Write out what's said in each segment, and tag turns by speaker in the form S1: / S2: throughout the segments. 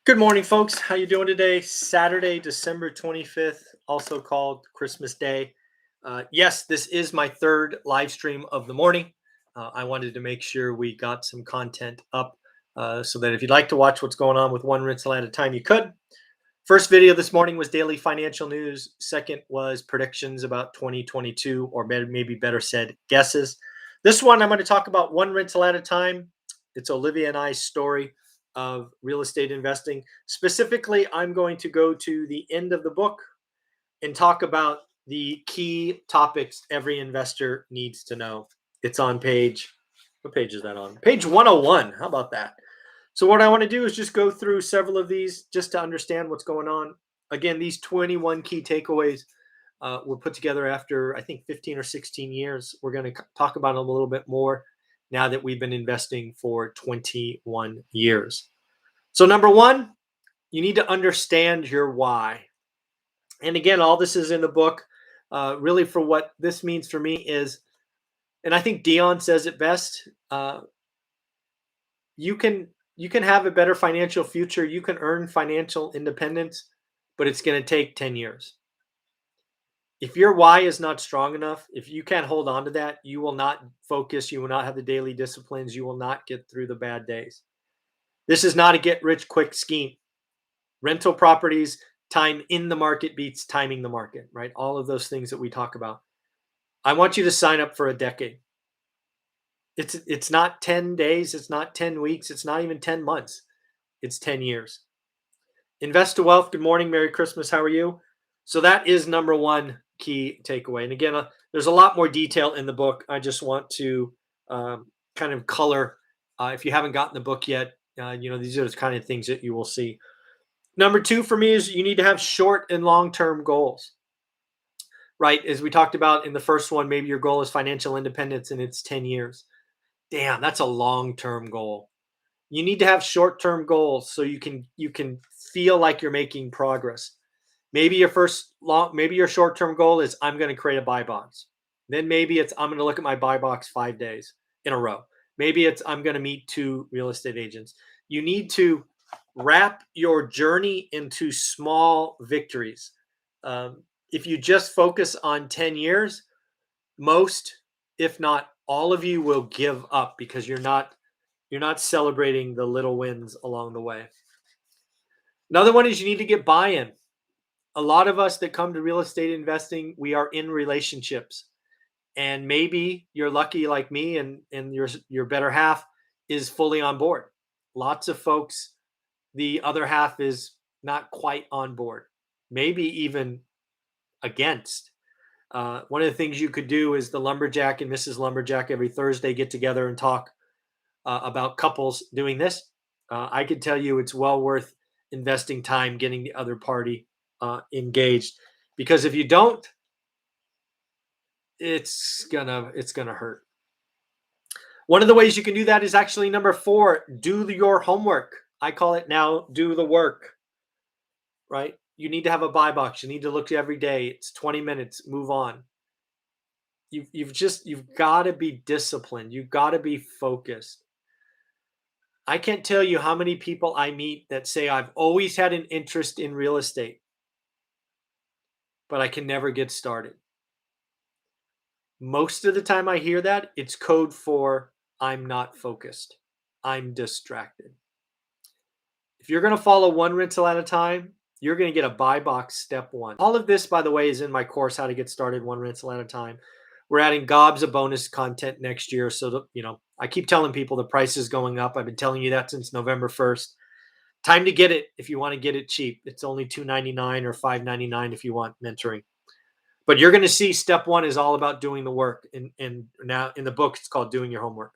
S1: Good morning, folks. How you doing today? Saturday, December 25th, also called Christmas Day. Yes, this is my third live stream of the morning. I wanted to make sure we got some content up so that if you'd like to watch what's going on with one rental at a time, you could. First video this morning was daily financial news. Second was predictions about 2022, or maybe better said, guesses. This one, I'm going to talk about one rental at a time. It's Olivia and I's story of real estate investing. Specifically, I'm going to go to the end of the book and talk about the key topics every investor needs to know. It's on what page is that on? Page 101. How about that? So what I want to do is just go through several of these just to understand what's going on. Again, these 21 key takeaways were put together after, I think, 15 or 16 years. We're going to talk about them a little bit more now that we've been investing for 21 years. So number one, you need to understand your why. And again, all this is in the book. Really, for what this means for me is, and I think Dion says it best, you can have a better financial future. You can earn financial independence, but it's going to take 10 years. If your why is not strong enough, if you can't hold on to that, you will not focus. You will not have the daily disciplines. You will not get through the bad days. This is not a get rich quick scheme. Rental properties, time in the market beats timing the market, right? All of those things that we talk about. I want you to sign up for a decade. It's not 10 days, it's not 10 weeks, it's not even 10 months. It's 10 years. Invest to wealth. Good morning, Merry Christmas. How are you? So that is number one key takeaway. And again, there's a lot more detail in the book. I just want to kind of color. If you haven't gotten the book yet, these are the kind of things that you will see. Number two for me is you need to have short and long-term goals, right? As we talked about in the first one, maybe your goal is financial independence and it's 10 years. Damn, that's a long-term goal. You need to have short-term goals so you can feel like you're making progress. Maybe your short-term goal is I'm going to create a buy box. Then maybe it's I'm going to look at my buy box 5 days in a row. Maybe it's I'm going to meet 2 real estate agents. You need to wrap your journey into small victories. If you just focus on 10 years, most, if not all of you, will give up because you're not celebrating the little wins along the way. Another one is you need to get buy-in. A lot of us that come to real estate investing, we are in relationships. And maybe you're lucky like me and your better half is fully on board. Lots of folks, the other half is not quite on board, maybe even against. One of the things you could do is the Lumberjack and Mrs. Lumberjack every Thursday get together and talk about couples doing this. I could tell you it's well worth investing time getting the other party engaged, because if you don't, it's gonna hurt. One of the ways you can do that is actually number 4, do your homework. I call it now do the work, right? You need to have a buy box. You need to look every day. It's 20 minutes, move on. You've got to be disciplined. You've got to be focused. I can't tell you how many people I meet that say I've always had an interest in real estate, but I can never get started. Most of the time I hear that, it's code for I'm not focused. I'm distracted. If you're going to follow one rental at a time, you're going to get a buy box step 1. All of this, by the way, is in my course, How to Get Started One Rental at a Time. We're adding gobs of bonus content next year. So, that, I keep telling people the price is going up. I've been telling you that since November 1st. Time to get it if you want to get it cheap. It's only $2.99 or $5.99 if you want mentoring. But you're going to see step 1 is all about doing the work. And now in the book, it's called Doing Your Homework.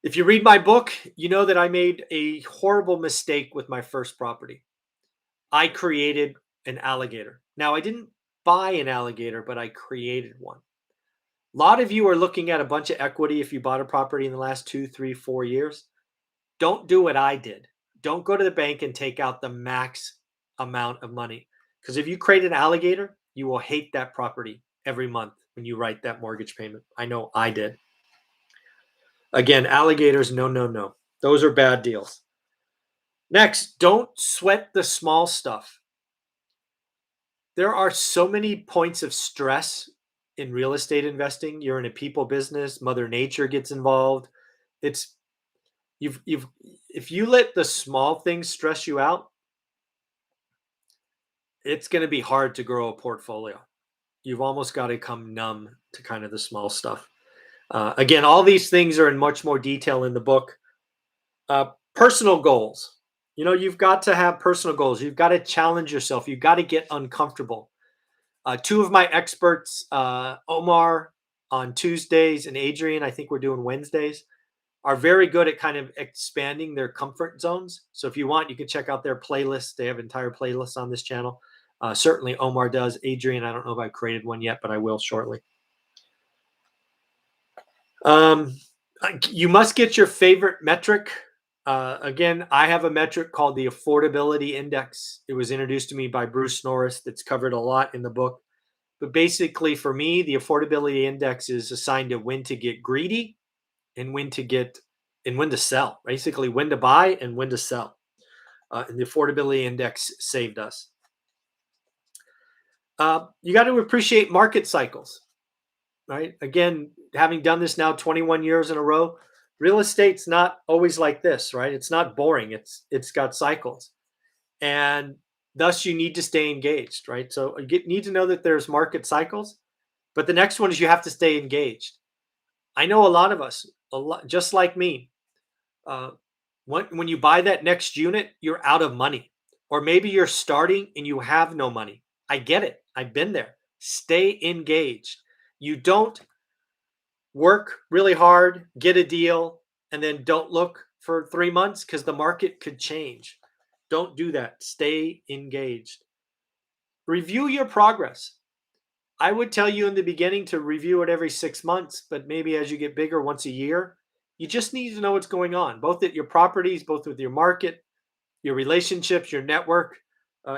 S1: If you read my book, you know that I made a horrible mistake with my first property. I created an alligator. Now, I didn't buy an alligator, but I created one. A lot of you are looking at a bunch of equity if you bought a property in the last 2, 3, 4 years. Don't do what I did. Don't go to the bank and take out the max amount of money. Because if you create an alligator, you will hate that property every month when you write that mortgage payment. I know I did. Again, alligators, no, no, no. Those are bad deals. Next, don't sweat the small stuff. There are so many points of stress in real estate investing. You're in a people business, mother nature gets involved. It's you've if you let the small things stress you out, it's going to be hard to grow a portfolio. You've almost got to come numb to kind of the small stuff. Again, all these things are in much more detail in the book. Personal goals. You've got to have personal goals. You've got to challenge yourself. You've got to get uncomfortable. Two of my experts, Omar on Tuesdays and Adrian, I think we're doing Wednesdays, are very good at kind of expanding their comfort zones. So if you want, you can check out their playlists. They have entire playlists on this channel. Certainly Omar does. Adrian, I don't know if I've created one yet, but I will shortly. You must get your favorite metric. Again, I have a metric called the Affordability Index. It was introduced to me by Bruce Norris. That's covered a lot in the book. But basically, for me, the Affordability Index is assigned to when to get greedy and when to sell. Basically, when to buy and when to sell. And the Affordability Index saved us. You got to appreciate market cycles, right? Again, having done this now 21 years in a row, real estate's not always like this, right? It's not boring. It's got cycles, and thus you need to stay engaged, right? So you need to know that there's market cycles, but the next one is you have to stay engaged. I know a lot of us, just like me, uh, when you buy that next unit, you're out of money, or maybe you're starting and you have no money. I get it. I've been there. Stay engaged. You don't work really hard, get a deal, and then don't look for 3 months because the market could change. Don't do that. Stay engaged. Review your progress. I would tell you in the beginning to review it every 6 months, but maybe as you get bigger, once a year. You just need to know what's going on, both at your properties, both with your market, your relationships, your network.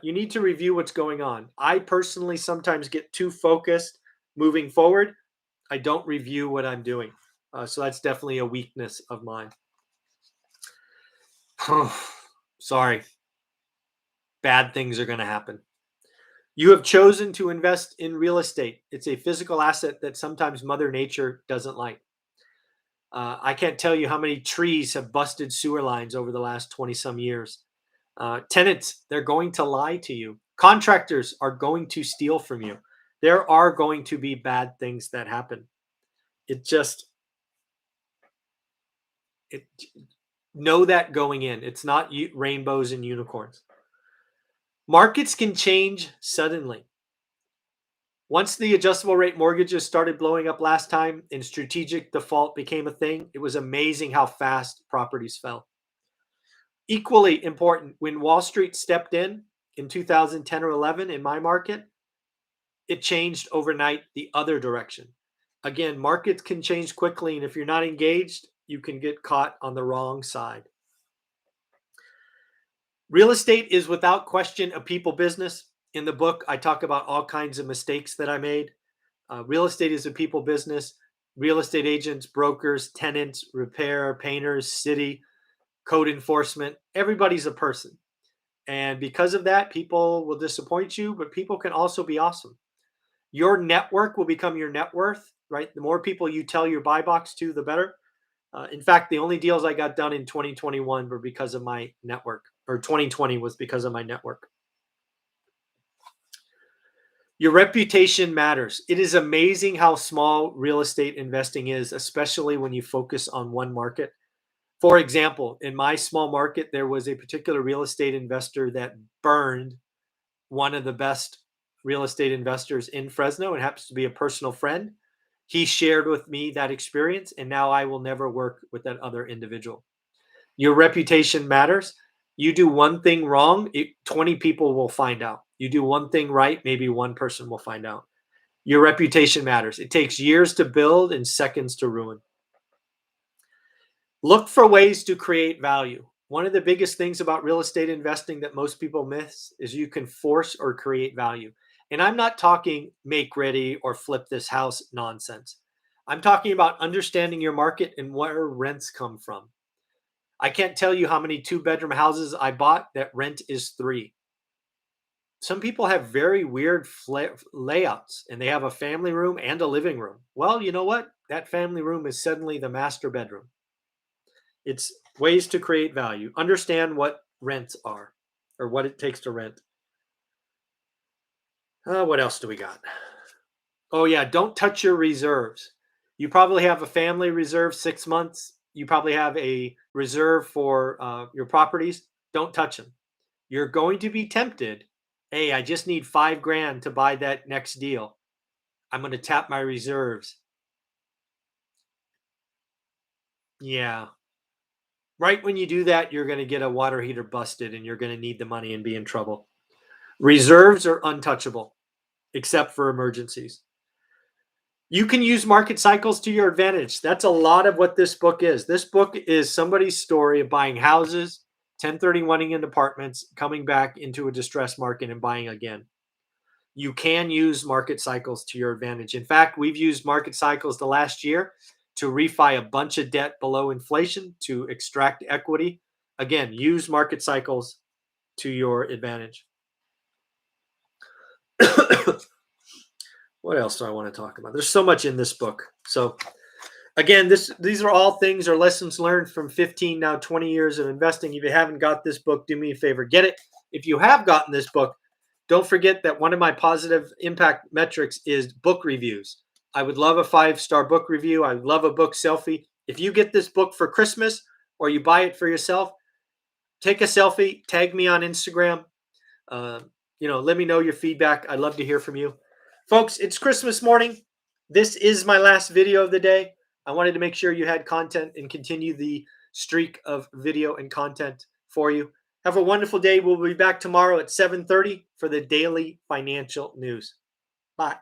S1: You need to review what's going on. I personally sometimes get too focused moving forward. I don't review what I'm doing. So that's definitely a weakness of mine. Sorry. Bad things are going to happen. You have chosen to invest in real estate. It's a physical asset that sometimes Mother Nature doesn't like. I can't tell you how many trees have busted sewer lines over the last 20 some years. Tenants, they're going to lie to you. Contractors are going to steal from you. There are going to be bad things that happen. It just, it, know that going in. It's not rainbows and unicorns. Markets can change suddenly. Once the adjustable rate mortgages started blowing up last time and strategic default became a thing, it was amazing how fast properties fell. Equally important, when Wall Street stepped in 2010 or 11 in my market, it changed overnight the other direction. Again, markets can change quickly, and if you're not engaged, you can get caught on the wrong side. Real estate is without question a people business. In the book, I talk about all kinds of mistakes that I made. Real estate is a people business. Real estate agents, brokers, tenants, repair, painters, city, code enforcement, everybody's a person. And because of that, people will disappoint you, but people can also be awesome. Your network will become your net worth, right? The more people you tell your buy box to, the better. In fact, the only deals I got done in 2021 were because of my network, or 2020 was because of my network. Your reputation matters. It is amazing how small real estate investing is, especially when you focus on one market. For example, in my small market, there was a particular real estate investor that burned one of the best real estate investors in Fresno. It happens to be a personal friend. He shared with me that experience, and now I will never work with that other individual. Your reputation matters. You do one thing wrong, 20 people will find out. You do one thing right, maybe one person will find out. Your reputation matters. It takes years to build and seconds to ruin. Look for ways to create value. One of the biggest things about real estate investing that most people miss is you can force or create value. And I'm not talking make ready or flip this house nonsense. I'm talking about understanding your market and where rents come from. I can't tell you how many two-bedroom houses I bought that rent is 3. Some people have very weird layouts and they have a family room and a living room. Well, you know what? That family room is suddenly the master bedroom. It's ways to create value. Understand what rents are or what it takes to rent. What else do we got? Oh, yeah. Don't touch your reserves. You probably have a family reserve 6 months. You probably have a reserve for your properties. Don't touch them. You're going to be tempted. Hey, I just need 5 grand to buy that next deal. I'm going to tap my reserves. Yeah. Right when you do that, you're going to get a water heater busted and you're going to need the money and be in trouble. Reserves are untouchable except for emergencies. You can use market cycles to your advantage. That's a lot of what this book is. This book is somebody's story of buying houses, 1031ing in apartments, coming back into a distressed market and buying again. You can use market cycles to your advantage. In fact, we've used market cycles the last year to refi a bunch of debt below inflation to extract equity. Again, use market cycles to your advantage. What else do I want to talk about? There's so much in this book. So again, these are all things or lessons learned from 15, now 20 years of investing. If you haven't got this book, do me a favor, get it. If you have gotten this book, don't forget that one of my positive impact metrics is book reviews. I would love a 5-star book review. I would love a book selfie. If you get this book for Christmas or you buy it for yourself, take a selfie, tag me on Instagram. Uh, let me know your feedback. I'd love to hear from you. Folks, it's Christmas morning. This is my last video of the day. I wanted to make sure you had content and continue the streak of video and content for you. Have a wonderful day. We'll be back tomorrow at 7:30 for the daily financial news. Bye.